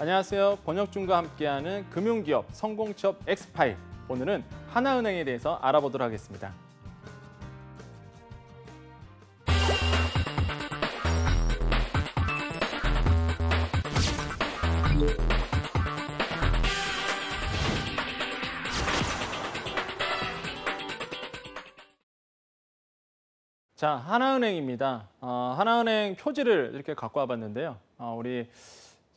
안녕하세요. 권혁준과 함께하는 금융기업 성공취업 엑스파일. 오늘은 하나은행에 대해서 알아보도록 하겠습니다. 자, 하나은행입니다. 하나은행 표지를 이렇게 갖고 와봤는데요. 우리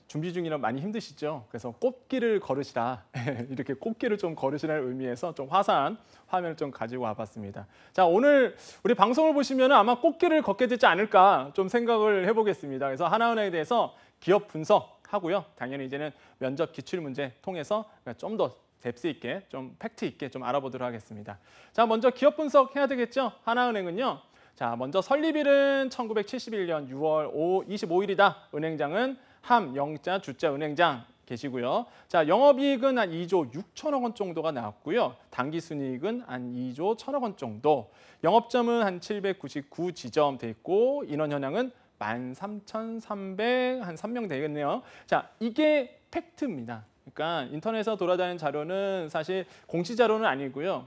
준비 중이라 많이 힘드시죠? 그래서 꽃길을 걸으시라, 이렇게 꽃길을 좀 걸으시라는 의미에서 좀 화사한 화면을 좀 가지고 와봤습니다. 자, 오늘 우리 방송을 보시면 아마 꽃길을 걷게 되지 않을까 좀 생각을 해보겠습니다. 그래서 하나은행에 대해서 기업 분석하고요. 당연히 이제는 면접 기출문제 통해서 좀 더 뎁스 있게, 좀 팩트 있게 좀 알아보도록 하겠습니다. 자, 먼저 기업 분석해야 되겠죠? 하나은행은요. 자, 먼저 설립일은 1971년 6월 25일이다. 은행장은 함영자 주자 은행장 계시고요. 자, 영업이익은 한 2조 6천억 원 정도가 나왔고요. 당기순이익은 한 2조 1천억 원 정도. 영업점은 한 799지점 돼 있고 인원 현황은 13,300한 3명 되겠네요. 자, 이게 팩트입니다. 그러니까 인터넷에서 돌아다니는 자료는 사실 공시 자료는 아니고요.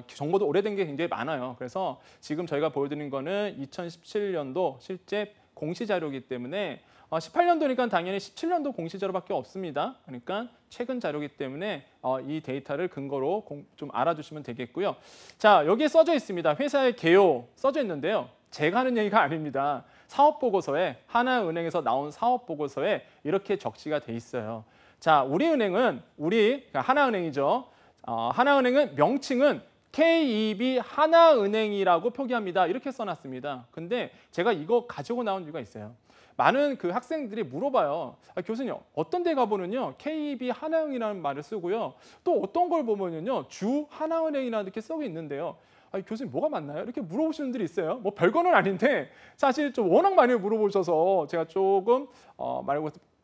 정보도 오래된 게 굉장히 많아요. 그래서 지금 저희가 보여드리는 거는 2017년도 실제 공시 자료이기 때문에 18년도니까 당연히 17년도 공시 자료밖에 없습니다. 그러니까 최근 자료이기 때문에 이 데이터를 근거로 좀 알아주시면 되겠고요. 자, 여기에 써져 있습니다. 회사의 개요 써져 있는데요. 제가 하는 얘기가 아닙니다. 사업보고서에 하나은행에서 나온 사업보고서에 이렇게 적시가 돼 있어요. 자, 우리 하나은행이죠. 하나은행은 명칭은 KEB 하나은행이라고 표기합니다. 이렇게 써놨습니다. 근데 제가 이거 가지고 나온 이유가 있어요. 많은 그 학생들이 물어봐요. 교수님, 어떤 데 가보면요 KEB 하나은행이라는 말을 쓰고요. 또 어떤 걸 보면요 주 하나은행이라는 이렇게 써져 있는데요. 교수님 뭐가 맞나요? 이렇게 물어보시는 분들이 있어요. 뭐 별거는 아닌데 사실 좀 워낙 많이 물어보셔서 제가 조금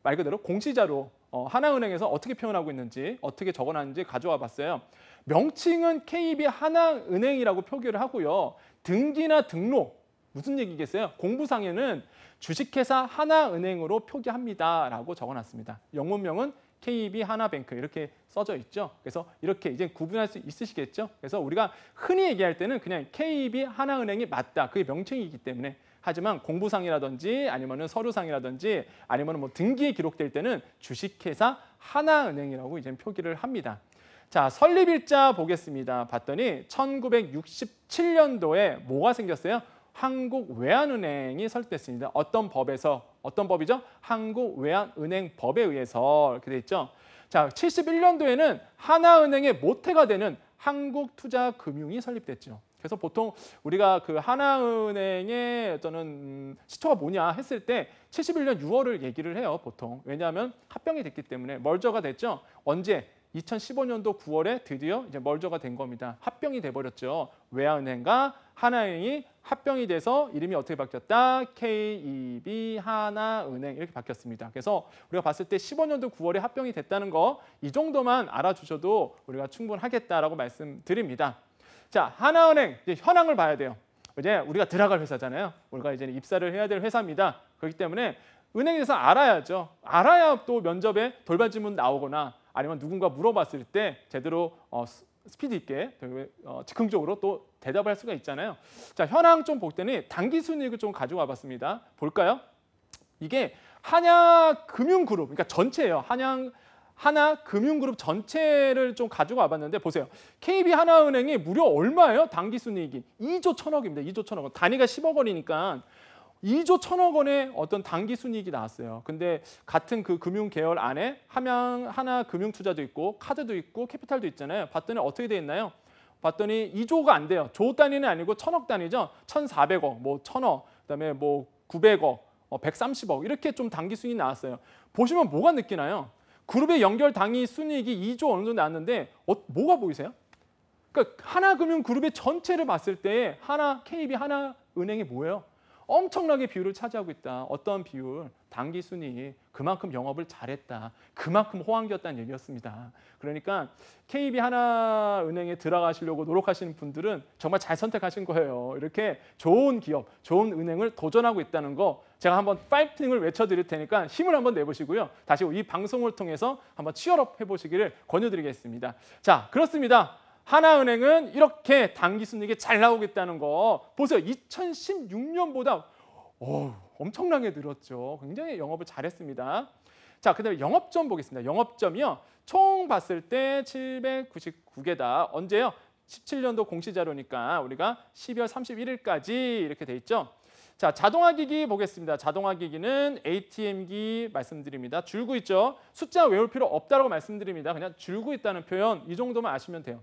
말 그대로 공시자료 하나은행에서 어떻게 표현하고 있는지 어떻게 적어놨는지 가져와 봤어요. 명칭은 KEB 하나은행이라고 표기를 하고요. 등기나 등록 무슨 얘기겠어요? 공부상에는 주식회사 하나은행으로 표기합니다라고 적어놨습니다. 영문명은 KEB 하나뱅크 이렇게 써져 있죠. 그래서 이렇게 이제 구분할 수 있으시겠죠. 그래서 우리가 흔히 얘기할 때는 그냥 KEB 하나은행이 맞다. 그게 명칭이기 때문에. 하지만 공부상이라든지 아니면 서류상이라든지 아니면 뭐 등기에 기록될 때는 주식회사 하나은행이라고 이제 표기를 합니다. 자, 설립일자 보겠습니다. 봤더니 1967년도에 뭐가 생겼어요? 한국외환은행이 설립됐습니다. 어떤 법이죠? 한국외환은행법에 의해서 이렇게 돼 있죠. 자, 71년도에는 하나은행의 모태가 되는 한국투자금융이 설립됐죠. 그래서 보통 우리가 그 하나은행의 어떤 시초가 뭐냐 했을 때 71년 6월을 얘기를 해요, 보통. 왜냐하면 합병이 됐기 때문에 멀저가 됐죠. 언제? 2015년도 9월에 드디어 이제 멀저가 된 겁니다. 합병이 돼버렸죠. 외환은행과 하나은행이 합병이 돼서 이름이 어떻게 바뀌었다? KEB 하나은행 이렇게 바뀌었습니다. 그래서 우리가 봤을 때 15년도 9월에 합병이 됐다는 거 이 정도만 알아주셔도 우리가 충분하겠다라고 말씀드립니다. 자, 하나은행 이제 현황을 봐야 돼요. 이제 우리가 들어갈 회사잖아요. 우리가 이제 입사를 해야 될 회사입니다. 그렇기 때문에 은행에 대해서 알아야죠. 알아야 또 면접에 돌발 질문 나오거나 아니면 누군가 물어봤을 때 제대로 스피드 있게 즉흥적으로 또 대답을 할 수가 있잖아요. 자, 현황 좀 볼 때는 당기순이익을 좀 가지고 와봤습니다. 볼까요? 이게 하나금융그룹, 그러니까 전체예요. 하나금융그룹 전체를 좀 가지고 와봤는데 보세요. KB 하나은행이 무려 얼마예요? 당기순이익이 2조 1천억입니다. 2조 1천억 원. 단위가 10억 원이니까 2조 1천억 원의 어떤 당기순이익이 나왔어요. 근데 같은 그 금융 계열 안에 하나금융투자도 있고 카드도 있고 캐피탈도 있잖아요. 봤더니 어떻게 돼 있나요? 봤더니 2조가 안 돼요. 조 단위는 아니고 천억 단위죠. 1,400억, 뭐 1,000억, 그다음에 뭐 900억, 130억 이렇게 좀 당기순이익이 나왔어요. 보시면 뭐가 느끼나요? 그룹의 연결 당위 순이익이 2조 어느 정도 나왔는데 뭐가 보이세요? 그러니까 하나금융그룹의 전체를 봤을 때 KB 하나은행이 뭐예요? 엄청나게 비율을 차지하고 있다. 어떤 비율? 당기순이익. 그만큼 영업을 잘했다. 그만큼 호황기였다는 얘기였습니다. 그러니까 KB 하나은행에 들어가시려고 노력하시는 분들은 정말 잘 선택하신 거예요. 이렇게 좋은 기업, 좋은 은행을 도전하고 있다는 거 제가 한번 파이팅을 외쳐드릴 테니까 힘을 한번 내보시고요. 다시 이 방송을 통해서 한번 치열업 해보시기를 권유드리겠습니다. 자, 그렇습니다. 하나은행은 이렇게 당기순이익이 잘 나오겠다는 거 보세요. 2016년보다 엄청나게 늘었죠. 굉장히 영업을 잘했습니다. 자, 그다음에 영업점 보겠습니다. 영업점이요. 총 봤을 때 799개다. 언제요? 17년도 공시자료니까 우리가 12월 31일까지 이렇게 돼 있죠. 자, 자동화기기 보겠습니다. 자동화기기는 ATM기 말씀드립니다. 줄고 있죠. 숫자 외울 필요 없다라고 말씀드립니다. 그냥 줄고 있다는 표현 이 정도만 아시면 돼요.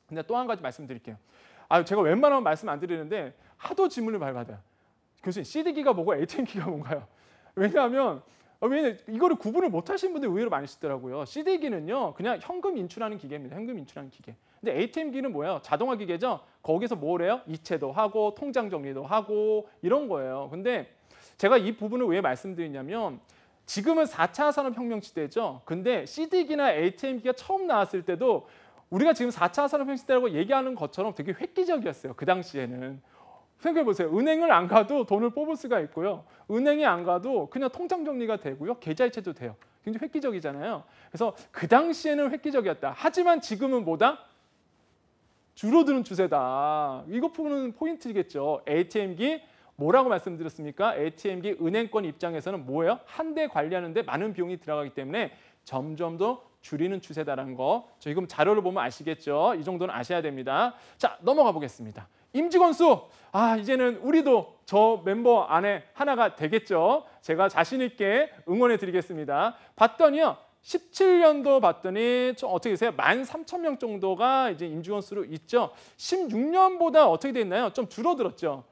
근데 또 한 가지 말씀드릴게요. 제가 웬만하면 말씀 안 드리는데 하도 질문을 많이 받아요. 교수님, CD기가 뭐고 ATM기가 뭔가요? 왜냐하면 이거를 구분을 못 하시는 분들이 의외로 많으시더라고요. CD기는요, 그냥 현금 인출하는 기계입니다. 현금 인출하는 기계. 근데 ATM기는 뭐예요? 자동화 기계죠. 거기서 뭘 해요? 이체도 하고 통장 정리도 하고 이런 거예요. 근데 제가 이 부분을 왜 말씀드리냐면 지금은 4차 산업혁명 시대죠. 근데 CD기나 ATM기가 처음 나왔을 때도 우리가 지금 4차 산업혁명 시대라고 얘기하는 것처럼 되게 획기적이었어요. 그 당시에는. 생각해보세요. 은행을 안 가도 돈을 뽑을 수가 있고요. 은행에 안 가도 그냥 통장 정리가 되고요. 계좌이체도 돼요. 굉장히 획기적이잖아요. 그래서 그 당시에는 획기적이었다. 하지만 지금은 뭐다? 줄어드는 추세다. 이거 보는 포인트겠죠. ATM기 뭐라고 말씀드렸습니까? ATM기 은행권 입장에서는 뭐예요? 한 대 관리하는데 많은 비용이 들어가기 때문에 점점 더 줄이는 추세다라는 거. 저 지금 자료를 보면 아시겠죠? 이 정도는 아셔야 됩니다. 자, 넘어가 보겠습니다. 임직원 수. 이제는 우리도 저 멤버 안에 하나가 되겠죠. 제가 자신 있게 응원해 드리겠습니다. 봤더니요. 17년도 봤더니 좀 어떻게 되세요? 13,000명 정도가 이제 임직원 수로 있죠. 16년보다 어떻게 돼 있나요? 좀 줄어들었죠.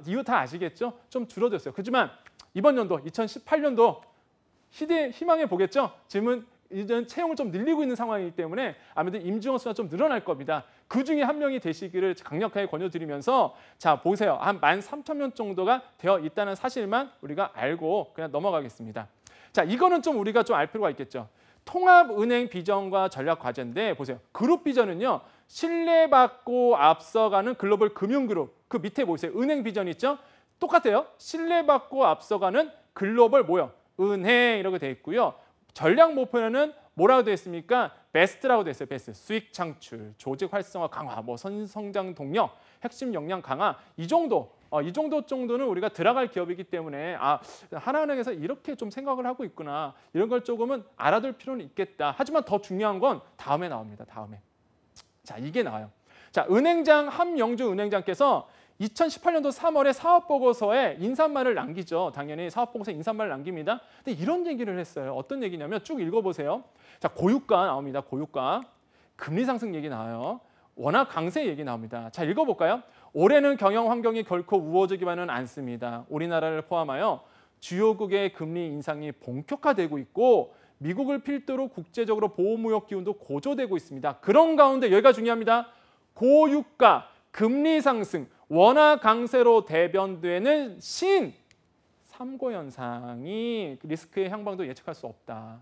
이거 다 아시겠죠? 좀 줄어들었어요. 그렇지만 이번 연도 2018년도 시대 희망해 보겠죠? 지금은 이제 채용을 좀 늘리고 있는 상황이기 때문에 아무래도 임직원 수가 좀 늘어날 겁니다. 그 중에 한 명이 되시기를 강력하게 권유드리면서 자, 보세요. 한 13,000명 정도가 되어 있다는 사실만 우리가 알고 그냥 넘어가겠습니다. 자, 이거는 좀 우리가 좀 알 필요가 있겠죠. 통합은행 비전과 전략 과제인데 보세요. 그룹 비전은요. 신뢰받고 앞서가는 글로벌 금융그룹. 그 밑에 보세요. 은행 비전 있죠? 똑같아요. 신뢰받고 앞서가는 글로벌 뭐요? 은행 이렇게 돼 있고요. 전략 목표는 뭐라고 되어 있습니까? 베스트라고 되어 있어요. 베스트. 수익 창출, 조직 활성화 강화, 선성장 동력, 핵심 역량 강화 이 정도. 이 정도는 우리가 들어갈 기업이기 때문에 하나은행에서 이렇게 좀 생각을 하고 있구나. 이런 걸 조금은 알아둘 필요는 있겠다. 하지만 더 중요한 건 다음에 나옵니다. 다음에. 자, 이게 나와요. 자, 은행장 함영주 은행장께서 2018년도 3월에 사업보고서에 인사말을 남기죠. 당연히 사업보고서에 인사말을 남깁니다. 근데 이런 얘기를 했어요. 어떤 얘기냐면 쭉 읽어보세요. 자, 고유가 나옵니다. 고유가. 금리 상승 얘기 나와요. 원화 강세 얘기 나옵니다. 자, 읽어볼까요? 올해는 경영 환경이 결코 우호적이지만은 않습니다. 우리나라를 포함하여 주요국의 금리 인상이 본격화되고 있고 미국을 필두로 국제적으로 보호무역 기운도 고조되고 있습니다. 그런 가운데 여기가 중요합니다. 고유가, 금리 상승, 원화 강세로 대변되는 삼고 현상이 리스크의 향방도 예측할 수 없다.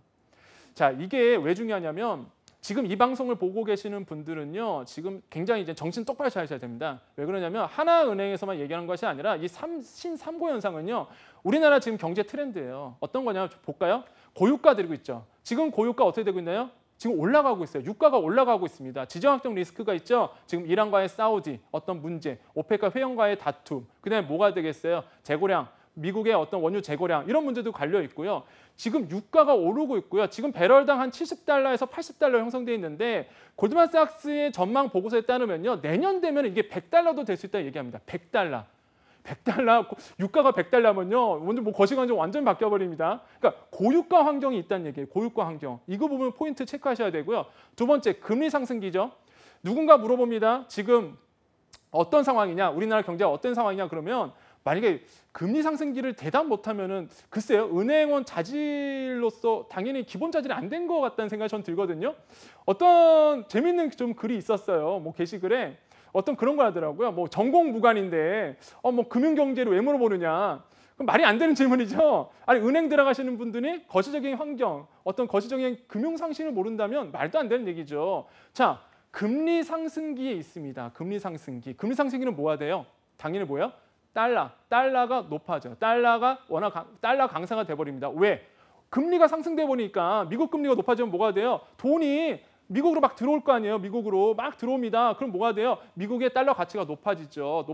자, 이게 왜 중요하냐면 지금 이 방송을 보고 계시는 분들은요. 지금 굉장히 이제 정신 똑바로 차리셔야 됩니다. 왜 그러냐면 하나은행에서만 얘기하는 것이 아니라 이 신삼고 현상은요. 우리나라 지금 경제 트렌드예요. 어떤 거냐 볼까요? 고유가 들고 있죠. 지금 고유가 어떻게 되고 있나요? 지금 올라가고 있어요. 유가가 올라가고 있습니다. 지정학적 리스크가 있죠. 지금 이란과의 사우디 어떤 문제, 오페크 회원과의 다툼, 그다음에 뭐가 되겠어요? 재고량, 미국의 어떤 원유 재고량 이런 문제도 갈려 있고요. 지금 유가가 오르고 있고요. 지금 배럴당 한 70달러에서 80달러 형성돼 있는데 골드만삭스의 전망 보고서에 따르면요. 내년 되면 이게 100달러도 될 수 있다고 얘기합니다. 100달러. 유가가 100달러면요. 오늘 거시관점 완전 바뀌어버립니다. 그러니까 고유가 환경이 있다는 얘기예요. 고유가 환경. 이거 보면 포인트 체크하셔야 되고요. 두 번째, 금리 상승기죠. 누군가 물어봅니다. 지금 어떤 상황이냐? 우리나라 경제가 어떤 상황이냐? 그러면 만약에 금리 상승기를 대답 못하면은 글쎄요. 은행원 자질로서 당연히 기본 자질이 안 된 것 같다는 생각이 전 들거든요. 어떤 재밌는 좀 글이 있었어요. 뭐 게시글에. 어떤 그런 거 하더라고요. 뭐 전공 무관인데 뭐 금융경제를 왜 물어보느냐. 그럼 말이 안 되는 질문이죠. 아니 은행 들어가시는 분들이 거시적인 환경, 어떤 거시적인 금융 상식을 모른다면 말도 안 되는 얘기죠. 자, 금리 상승기에 있습니다. 금리 상승기. 금리 상승기는 뭐가 돼요? 당연히 뭐예요? 달러가 높아져요. 달러 강세가 돼버립니다. 왜? 금리가 상승돼 보니까 미국 금리가 높아지면 뭐가 돼요? 돈이 미국으로 막 들어올 거 아니에요. 미국으로 막 들어옵니다. 그럼 뭐가 돼요? 미국의 달러 가치가 높아지죠.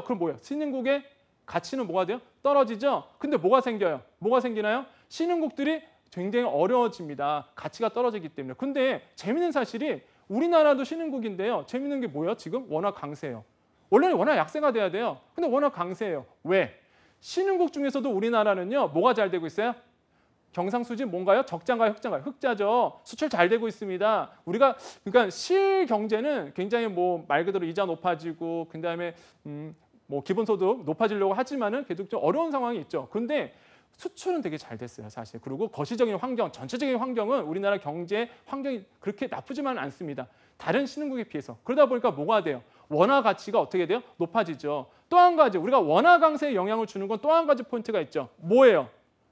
그럼 뭐예요? 신흥국의 가치는 뭐가 돼요? 떨어지죠. 근데 뭐가 생겨요? 뭐가 생기나요? 신흥국들이 굉장히 어려워집니다. 가치가 떨어지기 때문에. 근데 재밌는 사실이 우리나라도 신흥국인데요. 재밌는 게 뭐예요? 지금 워낙 강세예요. 원래는 워낙 약세가 돼야 돼요. 근데 워낙 강세예요. 왜? 신흥국 중에서도 우리나라는요. 뭐가 잘 되고 있어요? 경상수지 뭔가요? 적자인가요? 흑자인가요? 흑자죠. 수출 잘 되고 있습니다. 우리가 그러니까 실 경제는 굉장히 뭐 말 그대로 이자 높아지고 그다음에 뭐 기본소득 높아지려고 하지만은 계속 좀 어려운 상황이 있죠. 근데 수출은 되게 잘 됐어요, 사실. 그리고 거시적인 환경, 전체적인 환경은 우리나라 경제 환경이 그렇게 나쁘지만은 않습니다. 다른 신흥국에 비해서. 그러다 보니까 뭐가 돼요? 원화 가치가 어떻게 돼요? 높아지죠. 또 한 가지, 우리가 원화 강세에 영향을 주는 건 또 한 가지 포인트가 있죠. 뭐예요?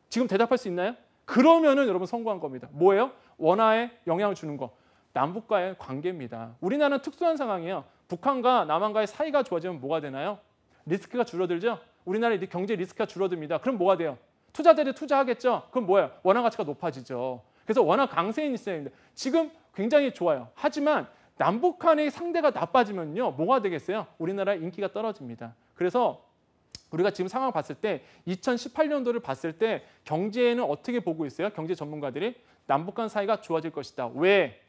지금 대답할 수 있나요? 그러면은 여러분 성공한 겁니다. 뭐예요? 원화에 영향을 주는 거. 남북과의 관계입니다. 우리나라는 특수한 상황이에요. 북한과 남한과의 사이가 좋아지면 뭐가 되나요? 리스크가 줄어들죠? 우리나라의 경제 리스크가 줄어듭니다. 그럼 뭐가 돼요? 투자자들이 투자하겠죠? 그럼 뭐예요? 원화 가치가 높아지죠. 그래서 원화 강세인 있어야 됩니다. 지금 굉장히 좋아요. 하지만 남북한의 상대가 나빠지면요. 뭐가 되겠어요? 우리나라의 인기가 떨어집니다. 그래서 우리가 지금 상황 봤을 때 2018년도를 봤을 때 경제에는 어떻게 보고 있어요? 경제 전문가들이 남북한 사이가 좋아질 것이다. 왜?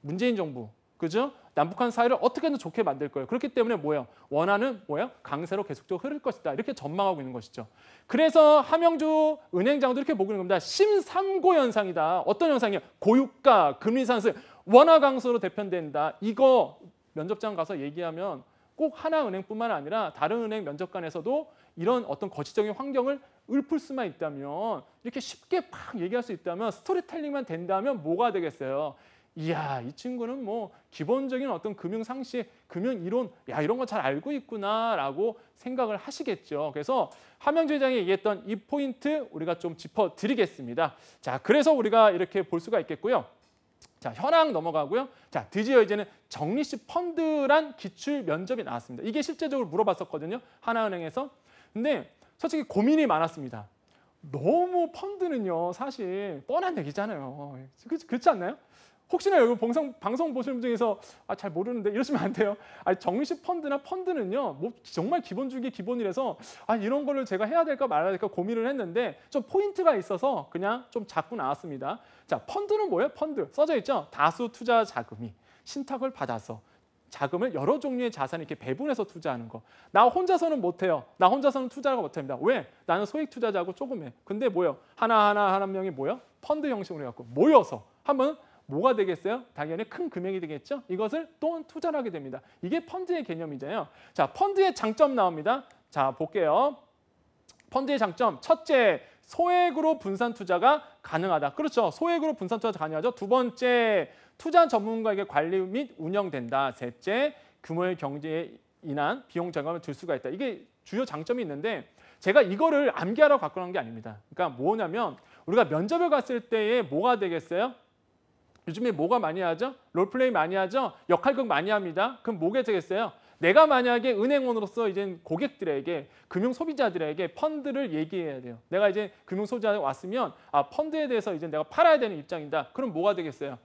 문재인 정부. 그죠? 남북한 사이를 어떻게든 좋게 만들 거예요. 그렇기 때문에 뭐예요? 원화는 뭐예요? 강세로 계속적으로 흐를 것이다. 이렇게 전망하고 있는 것이죠. 그래서 함영주 은행장도 이렇게 보고 있는 겁니다. 심삼고 현상이다. 어떤 현상이에요? 고유가, 금리 상승, 원화 강세로 대변된다. 이거 면접장 가서 얘기하면 꼭 하나은행뿐만 아니라 다른 은행 면접관에서도 이런 어떤 거시적인 환경을 읊을 수만 있다면 이렇게 쉽게 팍 얘기할 수 있다면 스토리텔링만 된다면 뭐가 되겠어요? 이야, 이 친구는 뭐 기본적인 어떤 금융 상식, 금융 이론, 야 이런 거 잘 알고 있구나라고 생각을 하시겠죠. 그래서 함영주 회장이 얘기했던 이 포인트 우리가 좀 짚어드리겠습니다. 자, 그래서 우리가 이렇게 볼 수가 있겠고요. 자, 현황 넘어가고요. 자, 드디어 이제는 적립식 펀드란 기출 면접이 나왔습니다. 이게 실제적으로 물어봤었거든요. 하나은행에서. 근데 솔직히 고민이 많았습니다. 너무 펀드는요, 사실 뻔한 얘기잖아요. 그렇지 않나요? 혹시나 여러분 방송 보시는 분 중에서 잘 모르는데 이러시면 안 돼요. 적립식 펀드나 펀드는요, 뭐 정말 기본 중에 기본이라서 이런 거를 제가 해야 될까 말아야 될까 고민을 했는데 좀 포인트가 있어서 그냥 좀 잡고 나왔습니다. 자, 펀드는 뭐예요? 펀드 써져 있죠. 다수 투자 자금이 신탁을 받아서 자금을 여러 종류의 자산을 이렇게 배분해서 투자하는 거. 나 혼자서는 못해요. 나 혼자서는 투자를 못합니다. 왜? 나는 소액 투자자고 조금 해. 근데 뭐예요? 하나 명이 뭐예요? 펀드 형식으로 해갖고 모여서 한번 뭐가 되겠어요? 당연히 큰 금액이 되겠죠? 이것을 또 투자를 하게 됩니다. 이게 펀드의 개념이잖아요. 자, 펀드의 장점 나옵니다. 자, 볼게요. 펀드의 장점. 첫째, 소액으로 분산 투자가 가능하다. 그렇죠. 소액으로 분산 투자가 가능하죠. 두 번째, 투자 전문가에게 관리 및 운영된다. 셋째, 규모의 경제에 인한 비용 절감을 들 수가 있다. 이게 주요 장점이 있는데 제가 이거를 암기하라고 갖고 나온 게 아닙니다. 그러니까 뭐냐면 우리가 면접을 갔을 때에 뭐가 되겠어요? 요즘에 뭐가 많이 하죠? 롤플레이 많이 하죠? 역할극 많이 합니다. 그럼 뭐가 되겠어요? 내가 만약에 은행원으로서 이제 고객들에게, 금융 소비자들에게 펀드를 얘기해야 돼요. 내가 이제 금융 소비자가 왔으면 펀드에 대해서 이제 내가 팔아야 되는 입장이다. 그럼 뭐가 되겠어요?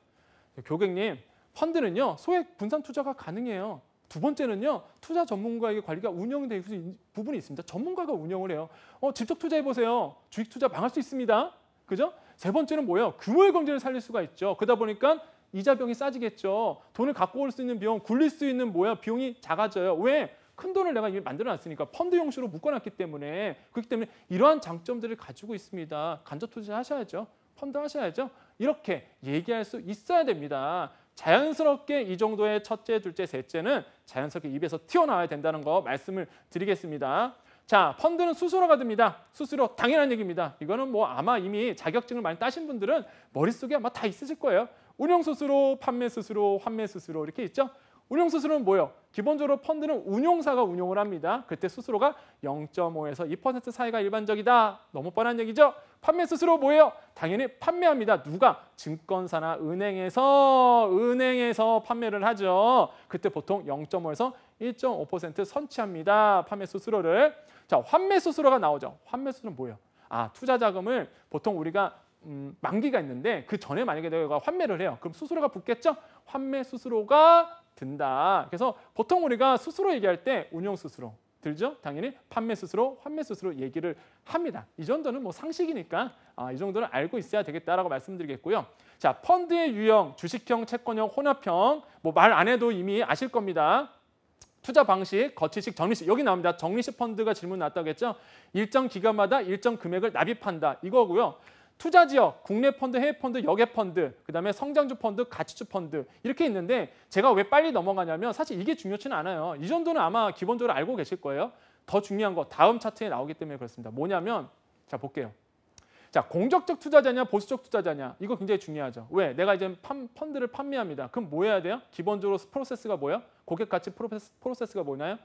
고객님, 펀드는요, 소액 분산 투자가 가능해요. 두 번째는요, 투자 전문가에게 관리가 운영되는 부분이 있습니다. 전문가가 운영을 해요. 직접 투자해보세요. 주식 투자 망할 수 있습니다. 그죠? 세 번째는 뭐예요? 규모의 경제를 살릴 수가 있죠. 그러다 보니까 이자병이 싸지겠죠. 돈을 갖고 올 수 있는 비용, 굴릴 수 있는 비용이 작아져요. 왜? 큰 돈을 내가 이미 만들어놨으니까 펀드 형식으로 묶어놨기 때문에. 그렇기 때문에 이러한 장점들을 가지고 있습니다. 간접 투자하셔야죠. 펀드 하셔야죠. 이렇게 얘기할 수 있어야 됩니다. 자연스럽게 이 정도의 첫째, 둘째, 셋째는 자연스럽게 입에서 튀어나와야 된다는 거 말씀을 드리겠습니다. 자, 펀드는 수수료가 듭니다. 수수료 당연한 얘기입니다. 이거는 뭐 아마 이미 자격증을 많이 따신 분들은 머릿속에 아마 다 있으실 거예요. 운영 수수료, 판매 수수료, 환매 수수료 이렇게 있죠. 운용수수료는 뭐예요? 기본적으로 펀드는 운용사가 운용을 합니다. 그때 수수료가 0.5에서 2% 사이가 일반적이다. 너무 뻔한 얘기죠? 판매 수수료 뭐예요? 당연히 판매합니다. 누가? 증권사나 은행에서 판매를 하죠. 그때 보통 0.5에서 1.5% 선취합니다. 판매 수수료를. 자, 환매 수수료가 나오죠. 환매 수수료는 뭐예요? 투자 자금을 보통 우리가 만기가 있는데 그 전에 만약에 내가 환매를 해요. 그럼 수수료가 붙겠죠? 환매 수수료가 든다. 그래서 보통 우리가 수수료 얘기할 때 운용 수수료 들죠? 당연히 판매 수수료, 환매 수수료 얘기를 합니다. 이 정도는 뭐 상식이니까 이 정도는 알고 있어야 되겠다라고 말씀드리겠고요. 자, 펀드의 유형, 주식형, 채권형, 혼합형 뭐 말 안 해도 이미 아실 겁니다. 투자 방식, 거치식, 정리식 여기 나옵니다. 정리식 펀드가 질문 나왔다고 했죠. 일정 기간마다 일정 금액을 납입한다 이거고요. 투자 지역, 국내 펀드, 해외 펀드, 역외 펀드, 그다음에 성장주 펀드, 가치주 펀드 이렇게 있는데 제가 왜 빨리 넘어가냐면 사실 이게 중요치는 않아요. 이 정도는 아마 기본적으로 알고 계실 거예요. 더 중요한 거 다음 차트에 나오기 때문에 그렇습니다. 뭐냐면 자 볼게요. 자, 공적적 투자자냐 보수적 투자자냐 이거 굉장히 중요하죠. 왜? 내가 이제 펀드를 판매합니다. 그럼 뭐 해야 돼요? 기본적으로 프로세스가 뭐예요? 고객 가치 프로세스가 뭐냐요?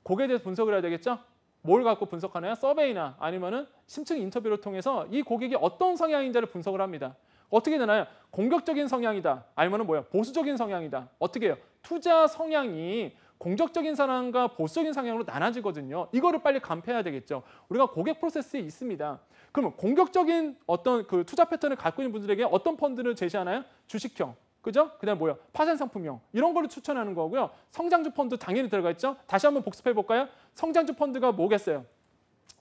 고객에 대해서 분석을 해야 되겠죠? 뭘 갖고 분석하나요? 서베이나 아니면은 심층 인터뷰를 통해서 이 고객이 어떤 성향인지를 분석을 합니다. 어떻게 되나요? 공격적인 성향이다. 아니면은 뭐야? 보수적인 성향이다. 어떻게 해요? 투자 성향이 공격적인 사람과 보수적인 성향으로 나눠지거든요. 이거를 빨리 간파해야 되겠죠. 우리가 고객 프로세스에 있습니다. 그러면 공격적인 어떤 그 투자 패턴을 갖고 있는 분들에게 어떤 펀드를 제시하나요? 주식형. 그죠? 그다음 뭐요? 파생 상품형 이런 거를 추천하는 거고요. 성장주 펀드 당연히 들어가 있죠. 다시 한번 복습해 볼까요? 성장주 펀드가 뭐겠어요?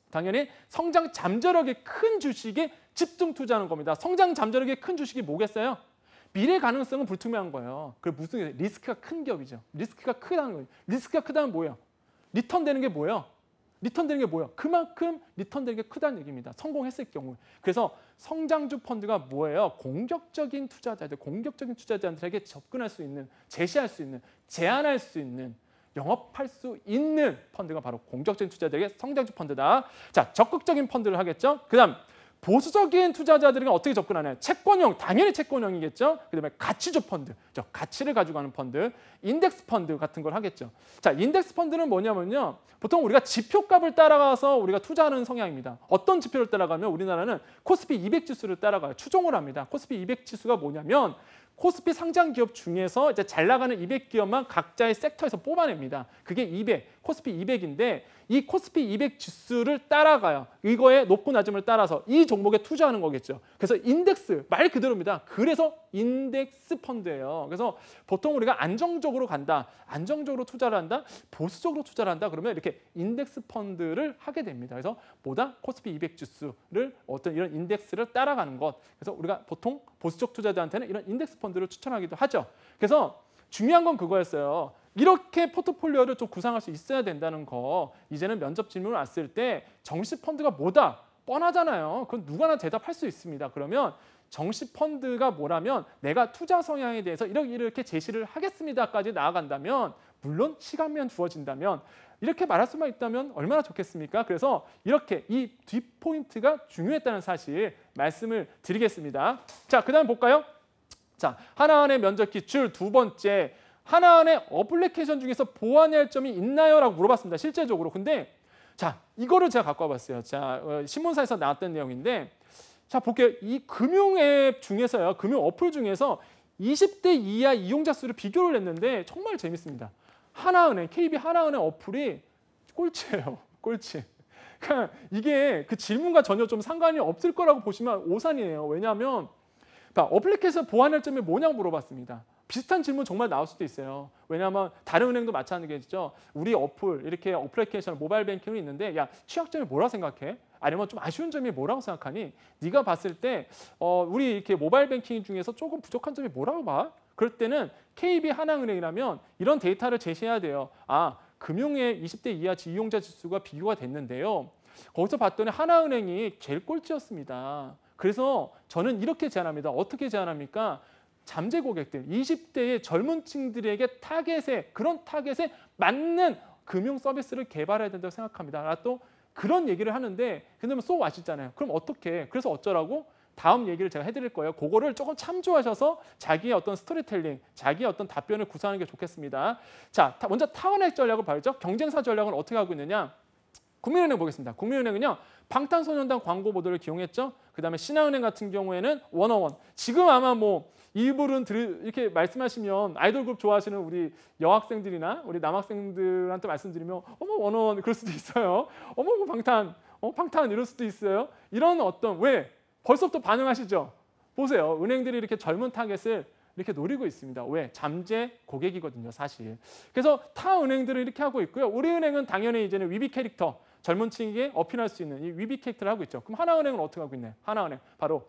당연히 성장 잠재력이 큰 주식에 집중 투자하는 겁니다. 성장 잠재력이 큰 주식이 뭐겠어요? 미래 가능성은 불투명한 거예요. 그 무슨 리스크가 큰 기업이죠. 리스크가 크다는 거예요. 리스크가 크다는 뭐예요? 리턴 되는 게 뭐예요? 리턴 되는 게 뭐예요? 그만큼 리턴 되는 게 크다는 얘기입니다. 성공했을 경우. 그래서 성장주 펀드가 뭐예요? 공격적인 투자자들에게 접근할 수 있는, 제시할 수 있는, 제안할 수 있는, 영업할 수 있는 펀드가 바로 공격적인 투자자들에게 성장주 펀드다. 자, 적극적인 펀드를 하겠죠. 그다음 보수적인 투자자들은 어떻게 접근하나요? 채권형, 당연히 채권형이겠죠. 그다음에 가치주 펀드, 가치를 가지고 가는 펀드, 인덱스 펀드 같은 걸 하겠죠. 자, 인덱스 펀드는 뭐냐면요. 보통 우리가 지표값을 따라가서 우리가 투자하는 성향입니다. 어떤 지표를 따라가면 우리나라는 코스피 200 지수를 따라가요. 추종을 합니다. 코스피 200 지수가 뭐냐면 코스피 상장 기업 중에서 이제 잘 나가는 200기업만 각자의 섹터에서 뽑아냅니다. 그게 200, 코스피 200인데 이 코스피 200 지수를 따라가요. 이거의 높고 낮음을 따라서 이 종목에 투자하는 거겠죠. 그래서 인덱스, 말 그대로입니다. 그래서 인덱스 펀드예요. 그래서 보통 우리가 안정적으로 간다, 안정적으로 투자를 한다, 보수적으로 투자를 한다 그러면 이렇게 인덱스 펀드를 하게 됩니다. 그래서 뭐다? 코스피 200 지수를 어떤 이런 인덱스를 따라가는 것. 그래서 우리가 보통 보수적 투자자한테는 이런 인덱스 펀드를 추천하기도 하죠. 그래서 중요한 건 그거였어요. 이렇게 포트폴리오를 좀 구상할 수 있어야 된다는 거. 이제는 면접 질문을 왔을 때 정식 펀드가 뭐다? 뻔하잖아요. 그건 누구나 대답할 수 있습니다. 그러면 정식 펀드가 뭐라면 내가 투자 성향에 대해서 이렇게 제시를 하겠습니다까지 나아간다면 물론 시간만 주어진다면 이렇게 말할 수만 있다면 얼마나 좋겠습니까? 그래서 이렇게 이 뒷포인트가 중요했다는 사실 말씀을 드리겠습니다. 자, 그 다음 볼까요? 자, 하나은행 면접 기출 두 번째. 하나은행 어플리케이션 중에서 보완해야 할 점이 있나요? 라고 물어봤습니다. 실제적으로. 근데 자, 이거를 제가 갖고 와봤어요. 자, 신문사에서 나왔던 내용인데 자, 볼게요. 이 금융앱 중에서요. 금융 어플 중에서 20대 이하 이용자 수를 비교를 했는데 정말 재밌습니다. 하나은행, KB 하나은행 어플이 꼴찌예요. 꼴찌. 그러니까 이게 그 질문과 전혀 좀 상관이 없을 거라고 보시면 오산이에요. 왜냐하면 어플리케이션 보완할 점이 뭐냐고 물어봤습니다. 비슷한 질문 정말 나올 수도 있어요. 왜냐하면 다른 은행도 마찬가지겠죠. 우리 어플, 이렇게 어플리케이션, 모바일 뱅킹이 있는데 야, 취약점이 뭐라 생각해? 아니면 좀 아쉬운 점이 뭐라고 생각하니? 네가 봤을 때 우리 이렇게 모바일 뱅킹 중에서 조금 부족한 점이 뭐라고 봐? 그럴 때는 KB 하나은행이라면 이런 데이터를 제시해야 돼요. 금융의 20대 이하 이용자 지수가 비교가 됐는데요. 거기서 봤더니 하나은행이 제일 꼴찌였습니다. 그래서 저는 이렇게 제안합니다. 어떻게 제안합니까? 잠재 고객들, 20대의 젊은 층들에게 그런 타겟에 맞는 금융 서비스를 개발해야 된다고 생각합니다. 또 그런 얘기를 하는데 그러면 쏘 와시잖아요. 그럼 어떻게? 그래서 어쩌라고? 다음 얘기를 제가 해드릴 거예요. 그거를 조금 참조하셔서 자기의 어떤 스토리텔링, 자기의 어떤 답변을 구사하는 게 좋겠습니다. 자, 먼저 타은행 전략을 봐야죠. 경쟁사 전략을 어떻게 하고 있느냐? 국민은행 보겠습니다. 국민은행은요. 방탄소년단 광고 모델을 기용했죠. 그다음에 신한은행 같은 경우에는 워너원. 지금 아마 뭐 이분은 이렇게 말씀하시면 아이돌 그룹 좋아하시는 우리 여학생들이나 우리 남학생들한테 말씀드리면 어머 워너원 그럴 수도 있어요. 어머 뭐 방탄 이럴 수도 있어요. 이런 어떤 왜 벌써부터 반응하시죠? 보세요. 은행들이 이렇게 젊은 타겟을 이렇게 노리고 있습니다. 왜? 잠재 고객이거든요, 사실. 그래서 타 은행들은 이렇게 하고 있고요. 우리은행은 당연히 이제는 위비 캐릭터, 젊은 층에게 어필할 수 있는 이 위비 캐릭터를 하고 있죠. 그럼 하나은행은 어떻게 하고 있나요? 하나은행 바로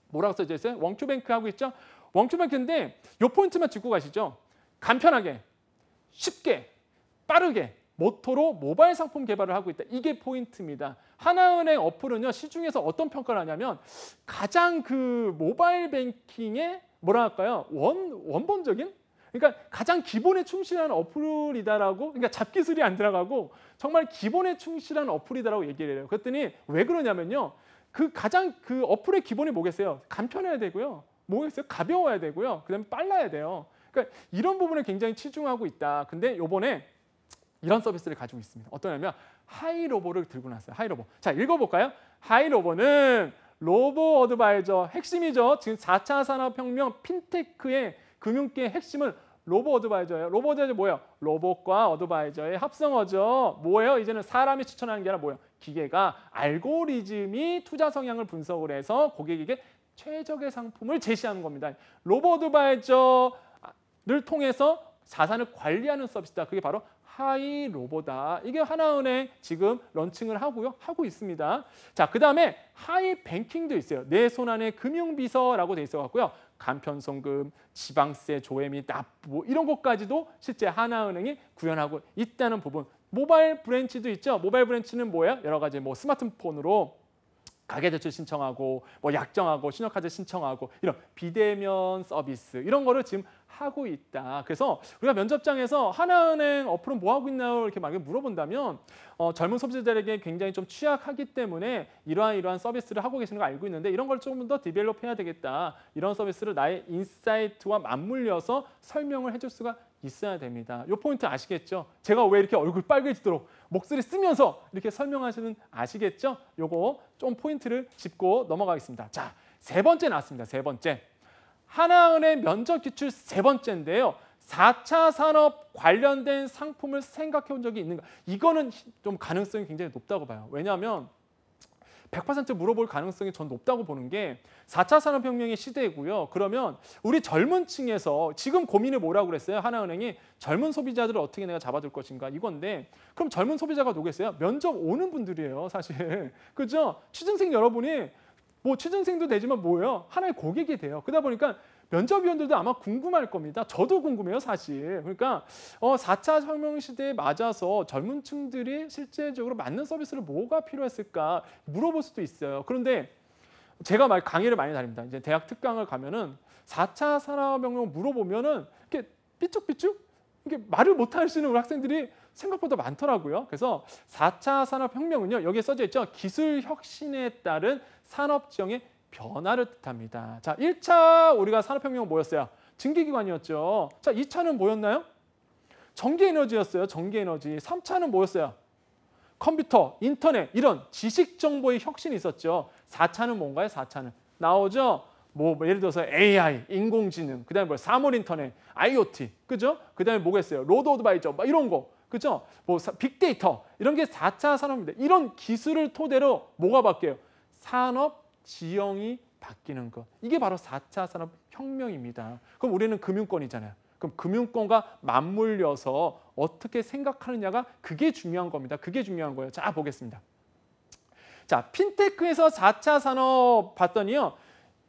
뭐라고 써져 있어요? 원큐뱅크 하고 있죠. 원큐뱅크인데 이 포인트만 짚고 가시죠. 간편하게, 쉽게, 빠르게 모토로 모바일 상품 개발을 하고 있다. 이게 포인트입니다. 하나은행 어플은요. 시중에서 어떤 평가를 하냐면 가장 그 모바일 뱅킹의 뭐라 할까요? 원본적인? 그러니까 가장 기본에 충실한 어플이다라고, 그러니까 잡기술이 안 들어가고 정말 기본에 충실한 어플이다라고 얘기를 해요. 그랬더니 왜 그러냐면요. 가장 그 어플의 기본이 뭐겠어요? 간편해야 되고요. 뭐겠어요? 가벼워야 되고요. 그다음에 빨라야 돼요. 그러니까 이런 부분에 굉장히 치중하고 있다. 근데 요번에 이런 서비스를 가지고 있습니다. 어떠냐면 하이로보를 들고 나왔어요. 하이로보. 자, 읽어볼까요? 하이로보는 로보 어드바이저 핵심이죠. 지금 4차 산업혁명 핀테크의 금융계의 핵심은 로보 어드바이저예요. 로보 어드바이저 뭐예요? 로봇과 어드바이저의 합성어죠. 뭐예요? 이제는 사람이 추천하는 게 아니라 뭐예요? 기계가 알고리즘이 투자 성향을 분석을 해서 고객에게 최적의 상품을 제시하는 겁니다. 로보 어드바이저를 통해서 자산을 관리하는 서비스다. 그게 바로 하이로보다. 이게 하나은행 지금 런칭을 하고 있습니다. 자, 그다음에 하이뱅킹도 있어요. 내 손안에 금융비서라고 돼 있어 갖고요. 간편송금, 지방세 조회 및 납부 이런 것까지도 실제 하나은행이 구현하고 있다는 부분. 모바일 브랜치도 있죠. 모바일 브랜치는 뭐예요? 여러 가지 뭐 스마트폰으로 가계대출 신청하고 뭐 약정하고 신용카드 신청하고 이런 비대면 서비스 이런 거를 지금 하고 있다. 그래서 우리가 면접장에서 하나은행 어플은 뭐 하고 있나요? 이렇게 만약에 물어본다면 젊은 소비자들에게 굉장히 좀 취약하기 때문에 이러한 서비스를 하고 계시는 거 알고 있는데 이런 걸 조금 더 디벨롭해야 되겠다. 이런 서비스를 나의 인사이트와 맞물려서 설명을 해줄 수가 있어야 됩니다. 이 포인트 아시겠죠? 제가 왜 이렇게 얼굴 빨개지도록 목소리 쓰면서 이렇게 설명하시는 아시겠죠? 요거 좀 포인트를 짚고 넘어가겠습니다. 자, 세 번째 나왔습니다. 세 번째. 하나은행 면접 기출 세 번째인데요. 4차 산업 관련된 상품을 생각해 본 적이 있는가? 이거는 좀 가능성이 굉장히 높다고 봐요. 왜냐하면 100% 물어볼 가능성이 전 높다고 보는 게 4차 산업혁명의 시대이고요. 그러면 우리 젊은 층에서 지금 고민이 뭐라고 그랬어요? 하나은행이 젊은 소비자들을 어떻게 내가 잡아둘 것인가 이건데 그럼 젊은 소비자가 누구겠어요? 면접 오는 분들이에요. 사실. 그죠? 취준생 여러분이 뭐 취준생도 되지만 뭐예요? 하나의 고객이 돼요. 그러다 보니까 면접위원들도 아마 궁금할 겁니다. 저도 궁금해요, 사실. 그러니까 4차 혁명 시대에 맞아서 젊은 층들이 실제적으로 맞는 서비스를 뭐가 필요했을까 물어볼 수도 있어요. 그런데 제가 강의를 많이 다닙니다. 이제 대학 특강을 가면은 4차 산업혁명 물어보면은 이렇게 삐쭉삐쭉 이게 말을 못 하시는 우리 학생들이 생각보다 많더라고요. 그래서 4차 산업혁명은요. 여기에 써져 있죠. 기술 혁신에 따른 산업 지형의 변화를 뜻합니다. 자, 1차 우리가 산업혁명은 뭐였어요? 증기기관이었죠. 자, 2차는 뭐였나요? 전기에너지였어요. 전기에너지. 3차는 뭐였어요? 컴퓨터, 인터넷 이런 지식정보의 혁신이 있었죠. 4차는 뭔가요? 4차는 나오죠. 뭐 예를 들어서 AI, 인공지능, 그다음에 뭐 사물인터넷, IoT, 그죠? 그다음에 뭐겠어요? 로드 어드바이저, 막 이런 거, 그죠? 뭐 빅데이터 이런 게 4차 산업입니다. 이런 기술을 토대로 뭐가 바뀌어요? 산업 지형이 바뀌는 것. 이게 바로 4차 산업혁명입니다. 그럼 우리는 금융권이잖아요. 그럼 금융권과 맞물려서 어떻게 생각하느냐가 그게 중요한 겁니다. 그게 중요한 거예요. 자, 보겠습니다. 자, 핀테크에서 4차 산업 봤더니요.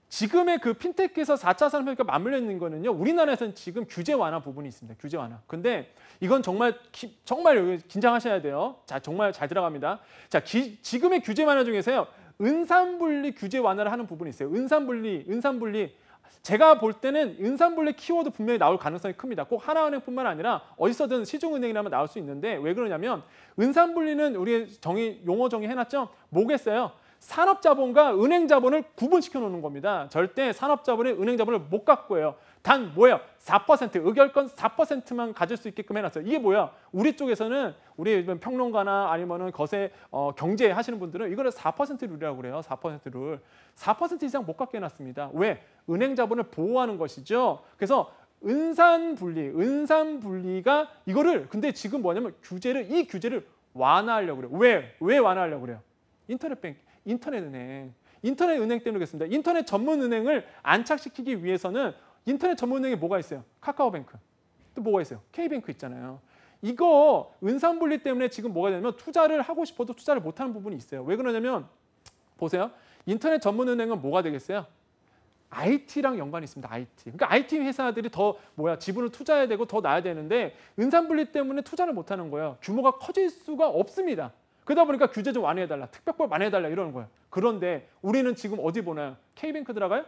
지금의 그 핀테크에서 4차 산업혁명과 맞물려 있는 거는요. 우리나라에서는 지금 규제 완화 부분이 있습니다. 규제 완화. 근데 이건 정말 긴장하셔야 돼요. 자, 정말 잘 들어갑니다. 자, 지금의 규제 완화 중에서요. 은산분리 규제 완화를 하는 부분이 있어요. 은산분리. 제가 볼 때는 은산분리 키워드 분명히 나올 가능성이 큽니다. 꼭 하나은행뿐만 아니라 어디서든 시중은행이라면 나올 수 있는데 왜 그러냐면 은산분리는 우리 용어 정의 해놨죠? 뭐겠어요? 산업자본과 은행자본을 구분시켜 놓는 겁니다. 절대 산업자본이 은행자본을 못 갖고 해요. 단 뭐예요? 4%, 의결권 4%만 가질 수 있게끔 해놨어요. 이게 뭐야? 우리 쪽에서는 우리 평론가나 아니면은 거세 경제 하시는 분들은 이거를 4% 룰이라고 그래요. 4% 룰. 4% 이상 못 갖게 해놨습니다. 왜? 은행 자본을 보호하는 것이죠. 그래서 은산분리가 이거를 근데 지금 뭐냐면 이 규제를 완화하려고 그래요. 왜 완화하려고 그래요? 인터넷 은행 때문에 그렇습니다. 인터넷 전문 은행을 안착시키기 위해서는 인터넷 전문 은행에 뭐가 있어요? 카카오뱅크. 또 뭐가 있어요? K뱅크 있잖아요. 이거 은산분리 때문에 지금 뭐가 되냐면 투자를 하고 싶어도 투자를 못하는 부분이 있어요. 왜 그러냐면 보세요. 인터넷 전문 은행은 뭐가 되겠어요? IT랑 연관이 있습니다. IT. 그러니까 IT 회사들이 더 지분을 투자해야 되고 더 나야 되는데 은산분리 때문에 투자를 못하는 거예요. 규모가 커질 수가 없습니다. 그러다 보니까 규제 좀 완화해달라, 특별법 완화해달라 이러는 거예요. 그런데 우리는 지금 어디 보나요? K뱅크 들어가요?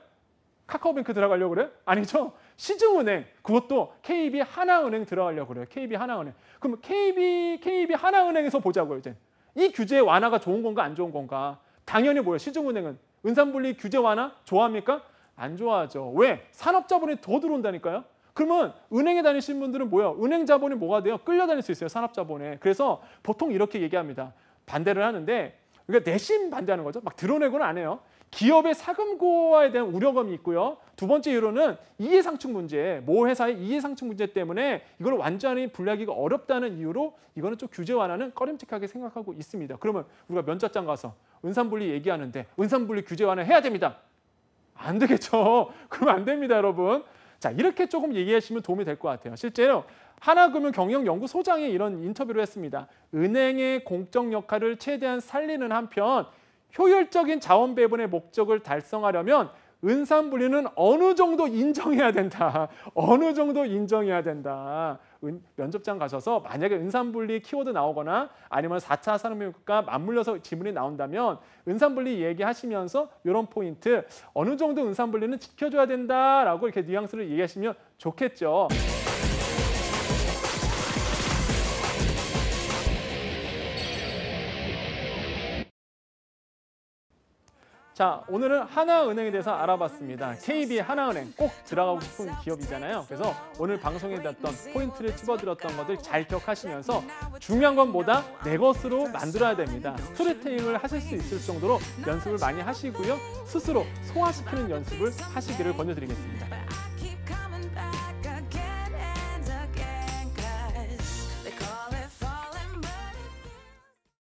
카카오뱅크 들어가려고 그래요? 아니죠. 시중은행, 그것도 KB 하나은행 들어가려고 그래요. KB 하나은행. 그럼 KB 하나은행에서 보자고요. 이제 이 규제 완화가 좋은 건가 안 좋은 건가? 당연히 뭐예요? 시중은행은 은산분리 규제 완화 좋아합니까? 안 좋아하죠. 왜? 산업자본이 더 들어온다니까요. 그러면 은행에 다니시는 분들은 은행 자본이 뭐가 돼요? 끌려다닐 수 있어요. 산업자본에. 그래서 보통 이렇게 얘기합니다. 반대를 하는데 그러니까 내심 반대하는 거죠. 막 드러내고는 안 해요. 기업의 사금고와에 대한 우려감이 있고요. 두 번째 이유로는 이해상충 문제, 모 회사의 이해상충 문제 때문에 이걸 완전히 분리하기가 어렵다는 이유로 이거는 좀 규제 완화는 꺼림칙하게 생각하고 있습니다. 그러면 우리가 면접장 가서 은산분리 얘기하는데 은산분리 규제 완화 해야 됩니다. 안 되겠죠. 그러면 안 됩니다, 여러분. 자, 이렇게 조금 얘기하시면 도움이 될 것 같아요. 실제로 하나금융경영연구소장이 이런 인터뷰를 했습니다. 은행의 공적 역할을 최대한 살리는 한편 효율적인 자원 배분의 목적을 달성하려면 은산분리는 어느 정도 인정해야 된다. 어느 정도 인정해야 된다. 면접장 가셔서 만약에 은산분리 키워드 나오거나 아니면 4차 산업혁명과 맞물려서 지문이 나온다면 은산분리 얘기하시면서 이런 포인트 어느 정도 은산분리는 지켜줘야 된다라고 이렇게 뉘앙스를 얘기하시면 좋겠죠. 자, 오늘은 하나은행에 대해서 알아봤습니다. KB 하나은행 꼭 들어가고 싶은 기업이잖아요. 그래서 오늘 방송에 났던 포인트를 찝어드렸던 것들 잘 기억하시면서 중요한 건 뭐다? 내 것으로 만들어야 됩니다. 스토리텔링을 하실 수 있을 정도로 연습을 많이 하시고요. 스스로 소화시키는 연습을 하시기를 권유드리겠습니다.